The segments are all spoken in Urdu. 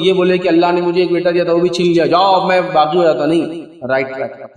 یہ بولے کہ اللہ نے مجھے ایک بیٹا دیا تھا وہ بھی چھین لیا، جاؤ اب میں باغی ہو جاتا، نہیں، رائٹ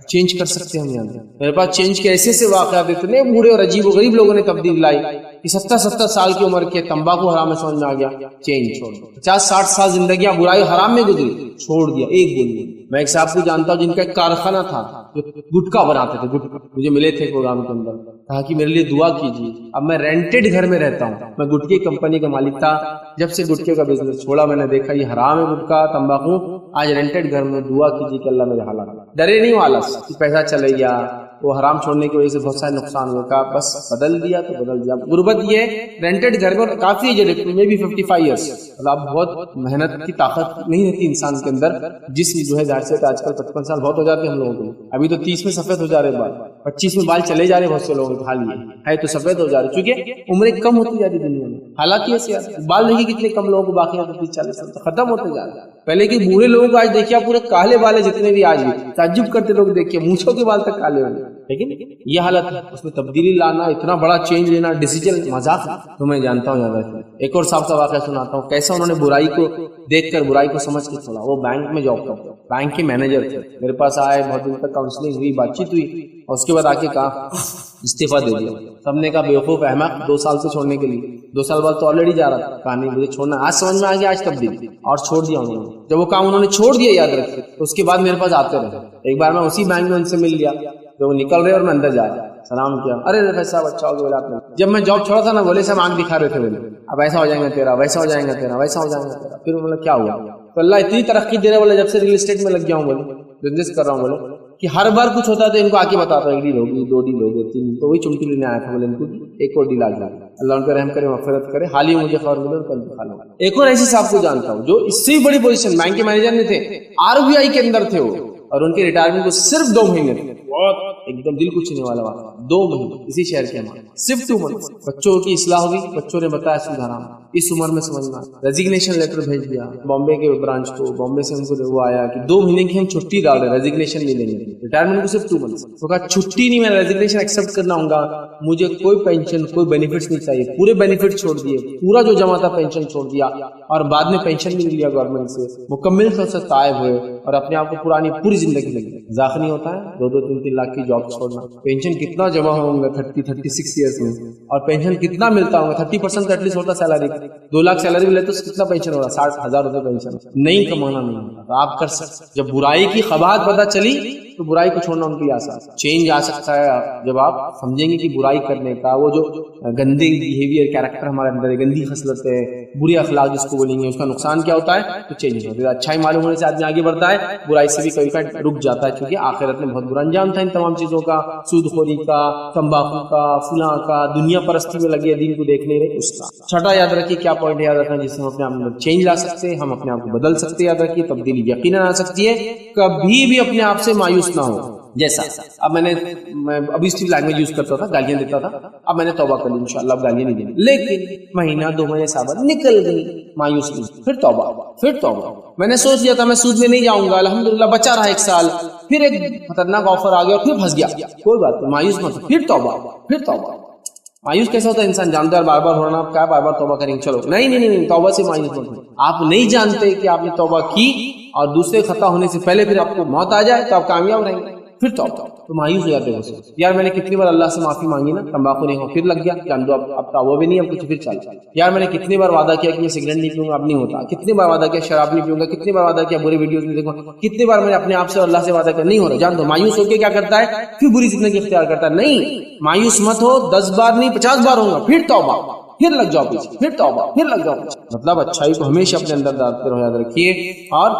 چینج کر سکتے ہیں ہم یہاں۔ میرے پاس چینج کے ایسے سے واقعات اتنے بوڑھے اور عجیب و غریب لوگوں نے تبدیل لائی کہ 70 سال کی عمر کے تمباکو حرام میں سمجھ میں آ گیا، چینج چھوڑ دیا۔ 50-60 سال زندگیاں برائی حرام میں گزری، چھوڑ دیا ایک بول۔ میں ایک صاحب کو جانتا ہوں جن کا ایک کارخانہ تھا، جو گٹکا بناتے تھے، گٹکا مجھے ملے تھے پروگرام کے اندر، کہا کہ میرے لیے دعا کیجیے، اب میں رینٹڈ گھر میں رہتا ہوں، میں گٹکے کمپنی کا مالک تھا، جب سے گٹکے کا بزنس چھوڑا میں نے دیکھا یہ حرام ہے گٹکا تمباکو، آج رینٹڈ گھر میں، دعا کیجیے کہ اللہ میرے حالات ڈرے نہیں والا کہ پیسہ چلے گیا، وہ حرام چھوڑنے کی وجہ سے بہت سارے نقصان ہوئے، کہا بس بدل دیا تو بدل دیا۔ غربت یہ رینٹڈ گھر میں کافی ایج میں بھی 55 ایئرس، اب بہت محنت کی طاقت نہیں رہتی انسان کے اندر، جسم جو ہے ظاہر سے آج کل 55 سال بہت ہو جاتے ہیں ہم لوگوں کو، ابھی تو 30 میں سفید ہو جا رہے بال، 25 میں بال چلے جا رہے بہت سے لوگوں کے، حال یہ ہے تو سفید ہو جا رہے کیونکہ عمریں کم ہوتی جا رہی دنیا میں، حالانکہ ایسے بال دیکھیے کتنے کم لوگوں کو باقی 30-40 سال ختم ہوتے جا رہے ہیں۔ پہلے کے بوڑھے لوگوں کو آج دیکھیے آپ پورے کالے بال جتنے بھی آج بھی تعجب کرتے لوگ دیکھیے مونچھوں کے بال تک کالے ہوئے، لیکن یہ حالت ہے، اس میں تبدیلی لانا، اتنا بڑا چینج لینا ڈیسیجن مذاق ہے۔ تو میں جانتا ہوں یاد رکھیں، ایک اور صاحب کا واقعہ سناتا ہوں، کیسا انہوں نے برائی کو دیکھ کر برائی کو سمجھ کے چھوڑا۔ وہ بینک میں جاب کرتے، بینک کے مینیجر تھے، میرے پاس آئے، بہت دن تک کاؤنسلنگ ہوئی، بات چیت ہوئی، اور اس کے بعد آ کے کہا استعفیٰ دے دیا۔ سب نے کہا بیوقوف احمق، 2 سال سے چھوڑنے کے لیے، 2 سال بعد تو آلریڈی جا رہا تھا، کہا نہیں مجھے چھوڑنا، آج سمجھ میں آ گیا، آج تبدیل، اور چھوڑ دیا انہوں نے۔ جب وہ کام انہوں نے چھوڑ دیا یاد رکھتے، تو اس کے بعد میرے پاس آتے رہے۔ ایک بار میں اسی بینک میں ان سے مل لیا، جو وہ نکل رہے اور میں اندر جا رہا، سلام کیا، ارے رفیع صاحب اچھا ہو گیا آپ نے، جب میں جاب چھوڑا تھا نا بولے صاحب آنکھ دکھا رہے تھے، بولے اب ایسا ہو جائے گا تیرا، ویسا ہو جائے گا تیرا، ویسا ہو جائے گا تیرا۔ پھر بولا کیا ہوا؟ تو اللہ اتنی ترقی دے رہے، بولے جب سے ریل اسٹیٹ میں لگ گیا ہوں، بولے بزنس کر رہا ہوں، بولے کہ ہر بار کچھ ہوتا تو ان کو آ کے بتاتا، 1 ڈیل ہوگی، 2 ڈیل ہوگی، 3، تو وہی چمٹی لینے آیا تھا، بولے ان کو ایک اور ڈیل آ جائے، اللہ ان پہ رحم کرے، مغفرت کرے، حال ہی مجھے خبر ملے ان کا انتقال ہوا۔ ایک اور ایسے صاحب کو جانتا ہوں جو اس سے بھی بڑی پوزیشن بینک کے مینیجر میں تھے، RBI کے اندر تھے وہ، اور ان کے ریٹائرمنٹ کو صرف 2 مہینے تھے، بہت ایک دم دل کو چھونے والا بات، 2 مہینے اسی شہر کے ہمارے، صرف 2 منتھ۔ بچوں کی اصلاح ہوگی، بچوں نے بتایا سود حرام، اس عمر میں سمجھنا، ریزگنیشن لیٹر بھیج دیا بامبے کے برانچ کو، بامبے سے ان کو وہ آیا کہ 2 مہینے کی ہم چھٹی ڈال رہے ہیں، ریزگنیشن نہیں لیں گے، ریٹائرمنٹ کو صرف 2 منتھ۔ تو کہا چھٹی نہیں، میں ریزگنیشن ایکسپٹ کرنا ہوں گا، مجھے کوئی پینشن کوئی بینیفٹس نہیں چاہیے، پورے بینیفٹ چھوڑ دیے، پورا جو جمع تھا پینشن چھوڑ دیا، اور بعد میں پینشن بھی نہیں لیا گورنمنٹ سے، مکمل طور سے تائب ہوئے، اور اپنے آپ کو پرانی پوری زندگی لگی۔ ذاق نہیں ہوتا ہے 2-3 لاکھ کی جاب چھوڑنا، پینشن کتنا جمع ہوگا 36 ایئرس میں، اور پینشن کتنا ملتا ہوگا، 30% ایٹ لیسٹ ہوتا سیلری، 2 لاکھ سیلری ملے تو کتنا پینشن ہوگا، 60,000 روپے پینشن، نہیں کمانا نہیں ہوتا تو آپ کر سکتے۔ جب برائی کی قباحت پتہ چلی تو برائی کو چھوڑنا ان کے لیے آسان، چینج آ سکتا ہے جب آپ سمجھیں گے کہ برائی کرنے کا وہ جو گندے بیہیویئر کیریکٹر ہمارے اندر ہے، گندی خصلت ہے، بری اخلاق جس کو بولیں گے، اس کا نقصان کیا ہوتا ہے تو چینج ہوتا ہے۔ اچھائی معلوم ہونے سے آدمی آگے بڑھتا ہے، برائی سے بھی کبھی کبھی رک جاتا ہے، کیونکہ آخرت میں بہت برا انجام تھا ان تمام چیزوں کا، سود خوری کا، تمباکو کا، فلاں کا، دنیا پرستی میں لگے دین کو دیکھنے رہے اس کا۔ چھٹا یاد رکھیے کیا پوائنٹ یاد رکھنا جس سے ہم اپنے آپ میں چینج لا سکتے ہیں، ہم اپنے آپ کو بدل سکتے ہیں۔ یاد رکھیے تبدیلی یقیناً آ سکتی ہے، کبھی بھی اپنے آپ سے مایوس نہ ہو۔ جیسا اب میں ابھی اسٹیل لینگویج یوز کرتا تھا، گالیاں دیتا تھا، اب میں نے توبہ کر لی، انشاءاللہ اب گالیاں نہیں دیں گے، لیکن مہینہ 2 مہینے صابر نکل گئی، مایوس نہیں، پھر توبہ، میں نے سوچ لیا تھا میں سود میں نہیں جاؤں گا، الحمدللہ بچا رہا 1 سال، پھر ایک خطرناک آفر آ گیا اور پھر پھنس گیا، کوئی بات نہیں، مایوس مت، پھر توبہ۔ مایوس کیسا ہوتا ہے انسان جانتا ہے بار بار ہونا، آپ کیا بار بار توبہ کریں گے، چلو نہیں، توبہ سے مایوس مت ہو، آپ نہیں جانتے کہ آپ نے توبہ کی اور دوسرے خطا ہونے سے پہلے پھر آپ کو موت آ جائے تو آپ کامیاب رہیں گے، پھر تو مایوس ہو جاتے ہیں یار میں نے کتنی بار اللہ سے معافی مانگی نا، تمباکو نہیں ہو، پھر لگ گیا، جان دو اب وہ بھی نہیں، اب کچھ پھر چل، یار میں نے کتنی بار وعدہ کیا کہ میں سگریٹ نہیں پیوں گا، اب نہیں ہوتا، کتنی بار وعدہ کیا شراب نہیں پیوں گا، کتنی بار وعدہ کیا برے ویڈیوز نہیں دیکھوں گا، کتنی بار میں نے اپنے آپ سے اور اللہ سے وعدہ کیا، نہیں ہو رہا، جان دو۔ مایوس ہو کے کیا کرتا ہے، پھر بری زندگی اختیار کرتا ہے، نہیں مایوس مت ہو، 10 بار نہیں 50 بار ہوگا، پھر توبہ، پھر لگ جاؤ پیچھے، پھر توبہ، پھر لگ جاؤ پیچھے۔ مطلب اچھائی کو ہمیشہ اپنے اندر ڈالتے رہو، یاد رکھیے، اور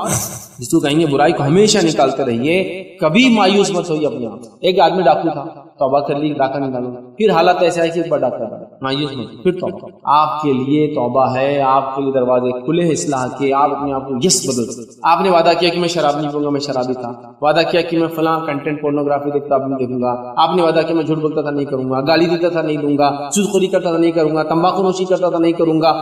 جس کو کہیں گے برائی کو ہمیشہ نکالتے رہیے، کبھی مایوس مت ہوئیے اپنے آپ۔ ایک آدمی ڈاکو تھا، توبہ کر لی، ڈاکہ نہیں ڈالوں، پھر حالت ایسا ہے کہ ایک بار ڈاکہ ڈالا، مایوس مت، پھر توبہ۔ آپ کے لیے توبہ ہے، آپ کے لیے دروازے کھلے ہیں اصلاح کے، آپ اپنے آپ کو یس بدل سکتے۔ آپ نے وعدہ کیا کہ میں شراب نہیں پیوں گا، میں شرابی تھا، وعدہ کیا کہ میں فلاں کنٹینٹ پورنوگرافی دیکھتا اب نہیں دیکھوں گا، آپ نے وعدہ کیا میں جھوٹ بولتا تھا نہیں کروں گا، گالی دیتا تھا نہیں دوں گا، سود خوری کرتا تھا نہیں کروں گا، تمباکو نوشی کرتا تھا نہیں کروں گا،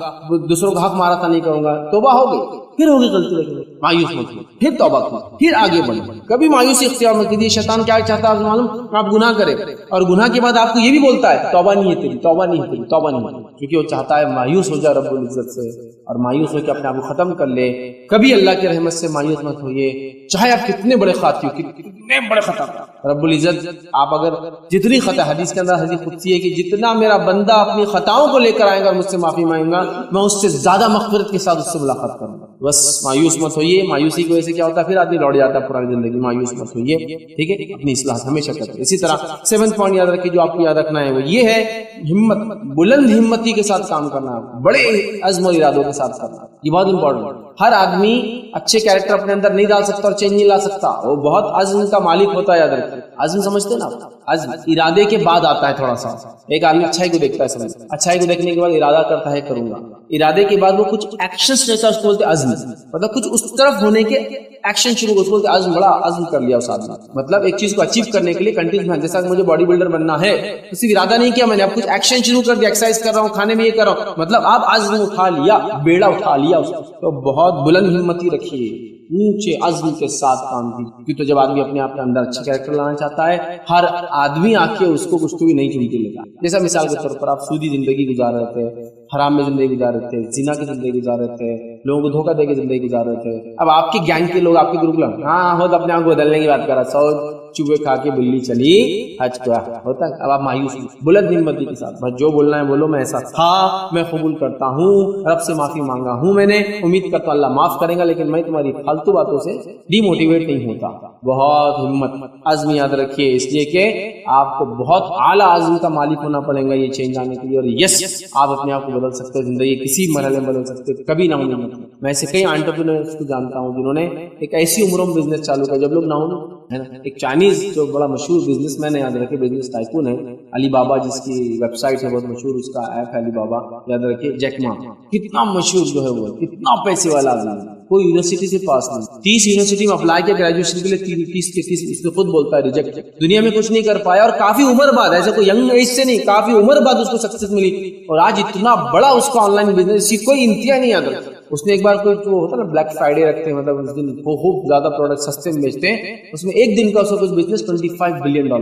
دوسروں کا حق مارا تھا نہیں کروں گا، توبہ ہو گئی، پھر ہوگی غلطی لگے، مایوس مت ہو، پھر توبہ کرو، پھر آگے بڑھو، کبھی مایوسی اختیار مت کیجیے۔ شیطان کیا چاہتا ہے آپ کو معلوم؟ آپ گناہ کریں اور گناہ کے بعد آپ کو یہ بھی بولتا ہے توبہ نہیں ہے تیری، توبہ نہیں ہے تیری، توبہ نہیں ہے، کیونکہ وہ چاہتا ہے مایوس ہو جائے رب العزت سے اور مایوس ہو کے اپنے آپ کو ختم کر لے۔ کبھی اللہ کی رحمت سے مایوس مت ہوئیے، چاہے آپ کتنے بڑے خاطی ہو، کتنے بڑے خطا، رب العزت آپ اگر جتنی خطا، حدیث کے اندر حدیث قدسی ہے کہ جتنا میرا بندہ اپنی خطاؤں کو لے کر آئے گا اور مجھ سے معافی مانگے گا، میں اس سے زیادہ مغفرت کے ساتھ اس سے ملاقات کروں گا۔ بس مایوس مت ہوئیے، مایوسی کی وجہ سے کیا ہوتا ہے پھر آدمی لوٹ جاتا ہے پرانی زندگی۔ مایوس مت ہوئیے، ٹھیک ہے، اپنی اصلاح ہمیشہ کرتے۔ اسی طرح 7 پوائنٹ یاد رکھیے جو آپ کو یاد رکھنا ہے وہ یہ ہے، ہمت، بلند ہمتی کے ساتھ کام کرنا، بڑے عزم اور ارادوں کے ساتھ کرنا، یہ بہت امپورٹنٹ۔ ہر آدمی اچھے کیریکٹر اپنے اندر نہیں ڈال سکتا اور چینج نہیں لا سکتا، وہ بہت عزم کا مالک ہوتا ہے، یاد رکھیے۔ عزم سمجھتے نا، عزم ارادے کے بعد آتا ہے تھوڑا سا۔ ایک آدمی اچھائی کو دیکھتا ہے، سمجھ اچھائی کو دیکھنے کے بعد ارادہ کرتا ہے کروں گا، ارادے کے بعد وہ کچھ ایکشنز لیتا ہے، اس کو بولتے عزم، مطلب کچھ اس طرف ہونے کے ایکشن شروع، اس کو بولتے عزم، بڑا عزم کر لیا اس آدمی، مطلب ایک چیز کو اچیو کرنے کے لیے کنٹینیوس محنت۔ جیسا کہ مجھے باڈی بلڈر بننا ہے، تو صرف ارادہ نہیں کیا میں نے، اب کچھ ایکشن شروع کر دیا، ایکسرسائز کر رہا ہوں، کھانے میں یہ کر رہا ہوں، مطلب آپ عزم اٹھا لیا، بیڑا اٹھا لیا اس کو۔ تو بہت بلند ہمتی رکھیے، اونچے عزم کے ساتھ کام کیجیے، کیونکہ تو جب آدمی اپنے آپ کے اندر اچھا کیریکٹر لانا چاہتا ہے، ہر آدمی آ کے اس کو کچھ تو بھی نہیں چن کے لیتا۔ جیسا مثال کے طور پر آپ سودی زندگی گزار رہے تھے، حرام میں زندگی گزار رہے تھے، زنا کی زندگی گزار رہے تھے، لوگوں کو دھوکہ دے کے زندگی گزار رہے تھے، اب آپ کے گینگ کے لوگ، آپ کے گروپ لوگ، ہاں ہو تو اپنے آپ کو بدلنے کی بات کر رہا، 100 چوہے کھا کے بلی چلی حج کو، ہوتا ہے۔ اب آپ مایوس بلند ہمتی کے ساتھ بس جو بولنا ہے بولو، میں ایسا تھا، میں قبول کرتا ہوں، رب سے معافی مانگا ہوں میں نے، امید کرتا ہوں اللہ معاف کرے گا، لیکن میں تمہاری فالتو باتوں سے ڈی موٹیویٹ نہیں ہوتا۔ بہت ہمت، عزم یاد رکھیے، اس لیے کہ آپ کو بہت اعلیٰ عزم کا مالک ہونا پڑے گا یہ چینج آنے کے لیے، اور یس آپ اپنے آپ کو بدل سکتے ہیں، زندگی کسی مرحلے میں بدل سکتے ہیں، کبھی نہ ہوں۔ میں ایسے کئی انٹرپرینورز کو جانتا ہوں جنہوں نے ایک ایسی عمروں میں بزنس چالو کیا جب لوگ نہ ہوں، ہے نا۔ ایک چائنیز جو بڑا مشہور بزنس مین ہے، یاد رکھے، بزنس ٹائکون ہے، علی بابا جس کی ویب سائٹ ہے بہت مشہور، اس کا ایپ ہے علی بابا، یاد رکھیے، جیک ما، کتنا مشہور جو ہے وہ، کتنا پیسے والا آدمی، کوئی یونیورسٹی سے پاس نہیں، 30 یونیورسٹی میں اپلائی کیا گریجویشن کے لیے، 30 کے 30 اس نے خود بولتا ہے ریجیکٹ، دنیا میں کچھ نہیں کر پایا، اور کافی عمر بعد، ایسے کوئی ینگ ایج سے نہیں، کافی عمر بعد اس کو سکسیس ملی، اور آج اتنا بڑا اس کا آن لائن بزنس، اسی کوئی انتہا نہیں یاد رکھتا۔ اس نے ایک بار کوئی جو ہوتا ہے نا بلیک فرائیڈے رکھتے ہیں، مطلب اس دن خوب زیادہ پروڈکٹ سستے میں بیچتے ہیں، اس میں ایک دن کا اس کا کچھ بزنس $25 بلین کا،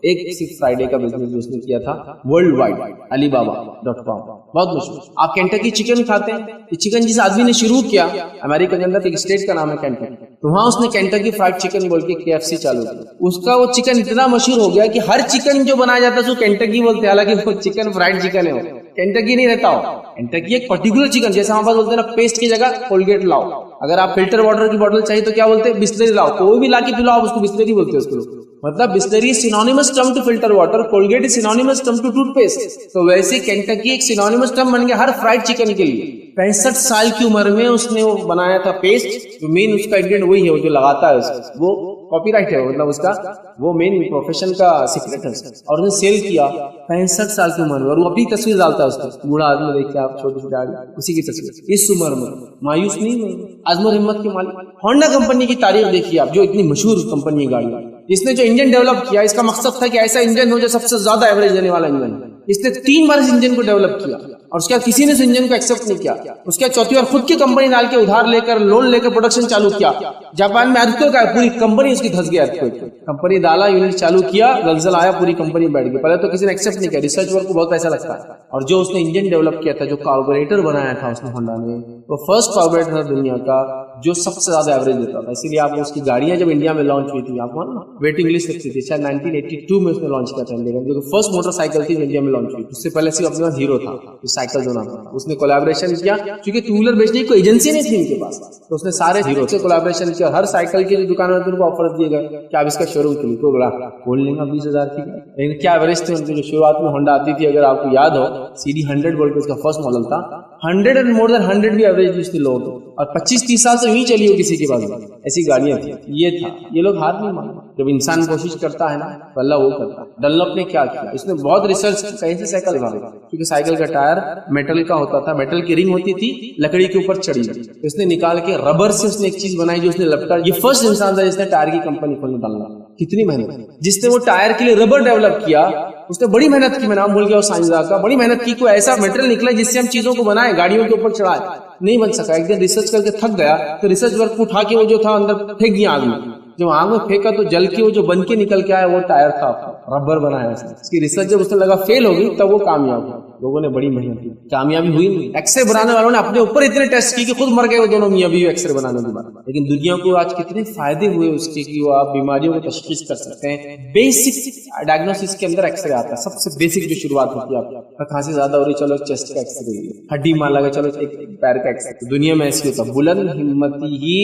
ایک صرف فرائیڈے کا بزنس جو اس نے کیا تھا ورلڈ وائڈ، علی بابا .com، بہت مشہور۔ آپ کینٹکی چکن کھاتے ہیں، یہ چکن جس آدمی نے شروع کیا، امریکہ کے اندر ایک اسٹیٹ کا نام ہے کینٹکی، تو وہاں اس نے کینٹکی فرائیڈ چکن بول کے KFC چالو کیا، اس کا وہ چکن اتنا مشہور ہو گیا کہ ہر چکن جو بنایا جاتا ہے اس کو کینٹکی بولتے ہیں، حالانکہ وہ چکن فرائیڈ چکن ہے، کینٹکی نہیں رہتا ہو، کینٹکی ایک پرٹیکولر چکن، جیسے ہم بولتے ہیں نا پیسٹ کی جگہ کولگیٹ لاؤ، اگر آپ فلٹر واٹر کی بوتل چاہیے تو کیا بولتے ہیں، بسلری لاؤ، کوئی بھی لا کے پلاؤ اس کو بسلری بولتے ہیں اس کو، مطلب Bisleri synonymous term to filter water, Colgate is synonymous term to toothpaste, تو ویسے کینٹکی ایک سینونیمس ٹرم بن گیا ہر فرائیڈ چکن کے لیے۔ 65 سال کی عمر میں اس نے وہ بنایا تھا پیسٹ، جو مین اس کا انگریڈینٹ وہی ہے، وہ جو لگاتا ہے اس وہ کاپی رائٹ ہے، مطلب اس کا وہ مین پروفیشن کا سیکرٹ ہے، اور اس نے سیل کیا 65 سال کی عمر میں، اور وہ اپنی تصویر ڈالتا ہے اس کو، بوڑھا آدمی دیکھ کے آپ چھوٹی سی داڑھی، اسی کی تصویر، اس عمر میں مایوس نہیں ہوئے، عزم و ہمت کے مالک۔ ہونڈا کمپنی کی تاریخ دیکھیے آپ، جو اتنی مشہور کمپنی ہے گاڑی، اس نے جو انجن ڈیولپ کیا، اس کا مقصد تھا کہ ایسا انجن ہو جو سب سے زیادہ ایوریج دینے والا انجن، اس نے 3 بار اس انجن کو ڈیولپ کیا، اور اس کے بعد کسی نے اس انجن کو ایکسپٹ نہیں کیا، اس کے بعد 4تھی بار خود کی کمپنی ڈال کے ادھار لے کر لون لے کر پروڈکشن چالو کیا، جاپان میں ارتھکویک کا پوری کمپنی اس کی دھس گئی، ارتھکویک کمپنی ڈالا، یونٹ چالو کیا، زلزلہ آیا، پوری کمپنی بیٹھ گئی، پہلے تو کسی نے ایکسپٹ نہیں کیا، ریسرچ ورک کو بہت پیسہ لگتا ہے، اور جو اس نے انجن ڈیولپ کیا تھا، جو کاربوریٹر بنایا تھا اس نے ہونڈا نے، وہ فرسٹ کاربوریٹر تھا دنیا کا جو سب سے زیادہ ایوریج دیتا تھا، اسی لیے آپ اس کی گاڑیاں جب انڈیا میں لانچ ہوئی تھی، آپ کو ویٹنگ لسٹ رکھتی تھی، شاید 1982 میں اس نے لانچ کیا تھا انڈیا میں، جو فرسٹ موٹر سائیکل تھی انڈیا میں لانچ ہوئی، اس سے پہلے صرف اپنے پاس ہیرو تھا جو سائیکل جو نام تھا، اس نے کولیبریشن کیا، کیونکہ ٹو ویلر بیچنے کی کوئی ایجنسی نہیں تھی ان کے پاس، تو اس نے سارے ہیرو سے کولیبریشن کیا، ہر سائیکل کی جو دکان ان کو آفر دیے گئے کہ آپ اس کا شو روم کھولیں، تو بڑا کھول لیں گا 20,000 کی، لیکن کیا ایوریج تھے ان کی، جو شروعات میں ہونڈا آتی تھی، اگر آپ کو یاد ہو CD 100 بول کے اس کا فرسٹ ماڈل تھا، 100 اینڈ مور دین 100 بھی ایوریج اس کی لو، اور 25-30 سال سے یوں چلی ہو کسی کے پاس، ایسی گاڑیاں تھیں، یہ تھا، یہ لوگ ہار نہیں مانتے، جب انسان کوشش کرتا ہے نا تو اللہ وہ کرتا ہے۔ ڈنلپ نے کیا کیا، اس نے بہت ریسرچ کہیں سے سائیکل بنا، کیونکہ سائیکل کا ٹائر میٹل کا ہوتا تھا، میٹل کی رنگ ہوتی تھی لکڑی کے اوپر چڑھی، اس نے نکال کے ربر سے اس نے ایک چیز بنائی جو اس نے لپٹا، یہ فرسٹ انسان تھا جس نے ٹائر کی کمپنی کھولنے ڈالنا، کتنی محنت، جس نے وہ ٹائر کے لیے ربر ڈیولپ کیا، اس نے بڑی محنت کی, میں نام بھول گیا اس سائنسداں کا, بڑی محنت کی, کوئی ایسا میٹیریل نکلا جس سے ہم چیزوں کو بنائیں, گاڑیوں کے اوپر چڑھائے, نہیں بن سکا. ایک دن ریسرچ کر کے تھک گیا تو ریسرچ ورک اٹھا کے وہ جو تھا اندر پھینک دیا آگ میں. جب آگ میں پھینکا تو جل کے وہ جو بن کے نکل کے آیا وہ ٹائر تھا, ربر بنایا اس نے. اس کی ریسرچ جب اس نے لگا فیل ہوگی تب وہ کامیاب ہوا. لوگوں نے بڑی محنت کی, کامیابی ہوئی نہیں. ایکس رے بنانے والوں نے اپنے اوپر اتنے ٹیسٹ کی کہ خود مر گئے وہ دونوں میاں بیوی ایکس رے بنانے کے بعد. لیکن دنیا کو آج کتنے فائدے ہوئے اس کے کہ وہ آپ بیماریوں کو تشخیص کر سکتے ہیں. بیسک ڈائگنوسس کے اندر ایکس رے آتا ہے, سب سے بیسک جو شروعات ہوتی ہے. آپ کھانسی زیادہ ہو رہی, چلو چیسٹ کا ایکس رے, ہڈی مان لگا, چلو ایک پیر کا ایکس رے. دنیا میں ایسی ہوتا. بلند ہمتی ہی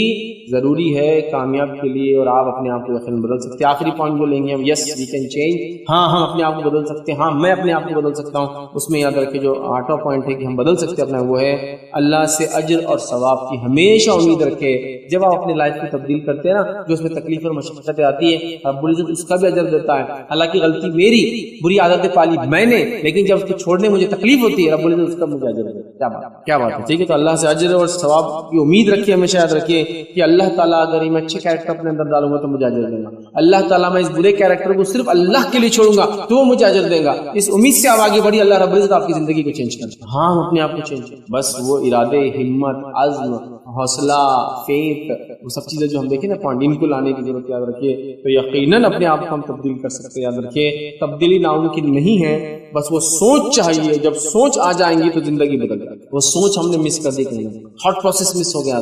ضروری ہے کامیاب کے لیے, اور آپ اپنے آپ کو یقین بدل سکتے ہیں. آخری پوائنٹ جو لیں گے ہم, یس وی کین چینج. ہاں ہم اپنے آپ کو بدل سکتے ہیں, ہاں میں اپنے آپ کو بدل سکتا ہوں. اس میں یاد رکھے جو 8واں پوائنٹ ہے کہ ہم بدل سکتے ہیں اپنا, وہ ہے اللہ سے اجر اور ثواب کی ہمیشہ امید رکھے. جب آپ اپنی لائف کو تبدیل کرتے ہیں نا, جو اس میں تکلیف اور مشقتیں آتی ہے, رب العزت اس کا بھی اجر دیتا ہے. حالانکہ غلطی میری, بری عادتیں پالی میں نے, لیکن جب اس کو چھوڑنے مجھے تکلیف ہوتی ہے, رب العزت اس کا مجھے اجر دیتا ہے. کیا بات ہے, ٹھیک ہے. تو اللہ سے اجر اور ثواب کی امید رکھیے, ہمیشہ یاد رکھیے کہ اللہ تعالیٰ اگر میں اچھے کیریکٹر اپنے اندر ڈالوں گا تو مجھے اجر دے گا. اللہ تعالیٰ میں اس برے کیریکٹر کو صرف اللہ کے لیے چھوڑوں گا تو وہ مجھے اجر دے گا. اس امید سے آپ آگے بڑھی, اللہ رب العزت آپ کی زندگی کو چینج کرے. ہاں ہم اپنے آپ کو چینج کریں, بس وہ ارادے, ہمت, عزم, حوصلہ, فیت, وہ سب چیزیں جو ہم دیکھیں نا پوائنٹ, ان کو لانے کی ضرورت. یاد رکھیے تو یقیناً اپنے آپ کو ہم تبدیل کر سکتے ہیں. یاد رکھیے تبدیلی ناممکن نہیں ہے, بس وہ سوچ چاہیے. جب سوچ آ جائیں گی تو زندگی بدل جائے گی. وہ سوچ ہم نے مس کر دی, کہیں تھاٹ پروسیس مس ہو گیا.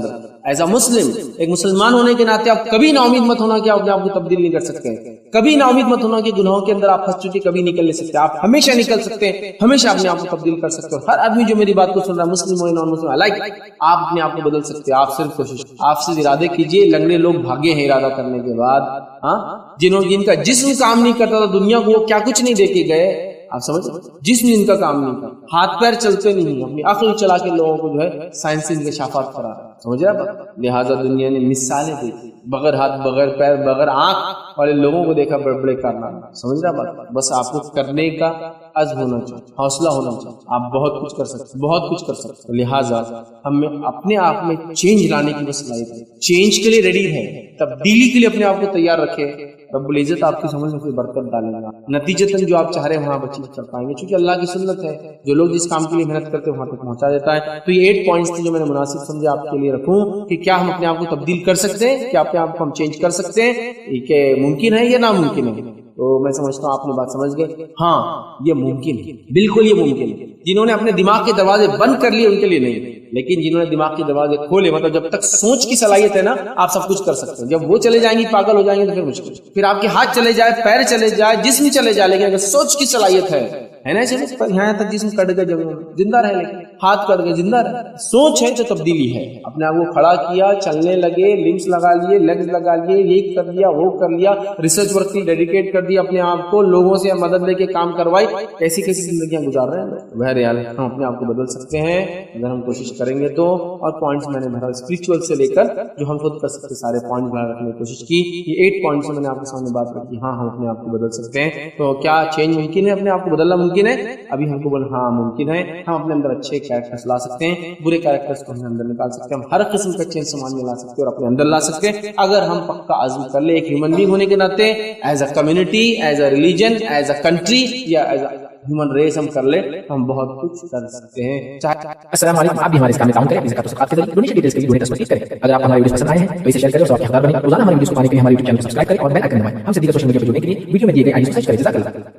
ایز اے مسلم, ایک مسلمان ہونے کے ناطے آپ کبھی نا امید مت ہونا کہ آپ اپنے آپ کو تبدیل نہیں کر سکتے. کبھی نا امید مت ہونا کہ گناہوں کے اندر آپ پھنس چکے کبھی نکل نہیں سکتے. آپ ہمیشہ نکل سکتے ہیں, ہمیشہ اپنے آپ کو تبدیل کر سکتے ہو. ہر آدمی جو میری بات کو سن رہا ہے, مسلم ہو نان مسلم, لائک آپ اپنے آپ کو بدل سکتے ہیں. آپ صرف کوشش, آپ صرف ارادے کیجئے. لنگڑے لوگ بھاگے ہیں ارادہ کرنے کے بعد, ہاں, جن کا جسم کام نہیں کرتا تھا دنیا کو, وہ کیا کچھ نہیں دے کے گئے. آپ سمجھ, جسم جن کا کام نہیں تھا, ہاتھ پیر چلتے نہیں, اپنی عقل چلا کے لوگوں کو جو ہے سائنسی انکشافات کرا, سمجھ رہے آپ. لہٰذا دنیا نے مثالیں دی, بغیر ہاتھ, بغیر پیر, بغیر آنکھ والے لوگوں کو دیکھا بڑے بڑے کارنامے. سمجھ رہے بات. بس آپ کو کرنے کا عزم ہونا چاہیے, حوصلہ ہونا چاہیے. آپ بہت کچھ کر سکتے, بہت کچھ کر سکتے. لہٰذا ہمیں اپنے آپ میں چینج لانے کی صلاحیت ہے. چینج کے لیے ریڈی ہے, تبدیلی کے لیے اپنے آپ کو تیار رکھے. رب العزت آپ کی سمجھ میں کوئی برکت ڈالے گا. نتیجتاً جو آپ چاہ رہے ہیں وہاں بچی کر پائیں گے, کیونکہ اللہ کی سنت ہے, جو لوگ جس کام کے لیے محنت کرتے ہیں وہاں تک پہنچا دیتا ہے. تو یہ 8 پوائنٹس تھے جو میں نے مناسب سمجھے آپ کے لیے رکھوں کہ کیا ہم اپنے آپ کو تبدیل کر سکتے ہیں, کیا اپنے آپ کو ہم چینج کر سکتے ہیں, کہ ممکن ہے یا ناممکن ہے. تو میں سمجھتا ہوں آپ نے بات سمجھ گئے. ہاں یہ ممکن ہے, بالکل یہ ممکن ہے. جنہوں نے اپنے دماغ کے دروازے بند کر لیے ان کے لیے نہیں, لیکن جنہوں نے دماغ کے دروازے کھولے, مطلب جب تک سوچ کی صلاحیت ہے نا آپ سب کچھ کر سکتے ہیں. جب وہ چلے جائیں گی, پاگل ہو جائیں گے, تو پھر مشکل. پھر آپ کے ہاتھ چلے جائے, پیر چلے جائے, جسم چلے جائے, لیکن اگر سوچ کی صلاحیت ہے نا, یہاں تک جسم کٹ گئے جب زندہ رہے, لیکن ہاتھ کٹ گئے زندہ رہے. سوچ ہے تو تبدیلی ہے. اپنے آپ کو کھڑا کیا, چلنے لگے, لمبس لگا لیے, لیگز لگا لیے, یہ کر لیا, وہ کر لیا, ریسرچ ورک کی ڈیڈیکیٹ کر دیا اپنے آپ کو, لوگوں سے مدد لے کے کام کروائی. کیسی کیسی زندگیاں گزار رہے ہیں. بہرحال ہم اپنے آپ کو بدل سکتے ہیں اگر ہم کوشش کریں گے تو. اور پوائنٹس میں نے بھرا اسپرچول سے لے کر جو ہم خود کر سکتے سارے پوائنٹس بھرا رکھنے کی کوشش کی. یہ 8 پوائنٹس میں نے آپ کے سامنے بات رکھی. ہاں ہم اپنے آپ کو بدل سکتے ہیں. تو کیا چینج ممکن ہے, اپنے آپ کو بدلنا ممکن ہے؟ ابھی ہم کو بول ہاں ممکن ہے. ہم اپنے اندر اچھے کیریکٹرز لا سکتے ہیں, برے کیریکٹرز کو ہم اندر نکال سکتے ہیں. ہم ہر قسم کا چینج سامان میں لا سکتے ہیں اور اپنے اندر لا سکتے ہیں اگر ہم پکا عزم کر لیں. ایک ہیومن بینگ ہونے کے ناطے, as a community, as a religion, as a country, یا ایز اے ہیومن ریس ہم کر لیں, ہم بہت کچھ کر سکتے ہیں. السلام علیکم. آپ بھی ہمارے اس کام میں تعاون کریں, زکات و صدقات کے ذریعے ڈونیشن ڈیٹیلز کے لیے ڈونیٹ تسلیم کریں. اگر آپ ہماری ویڈیوز پسند آئے ہیں تو اسے شیئر کریں اور حقدار بنیں. روزانہ ہماری ویڈیوز کو پانے کے لیے ہمارے یوٹیوب چینل کو سبسکرائب کریں اور بیل آئکن دبائیں. ہم سے دیگر سوشل میڈیا پہ جڑنے کے لیے ویڈیو میں دیے گئے آئی ڈی کو سرچ کریں. جزاک اللہ.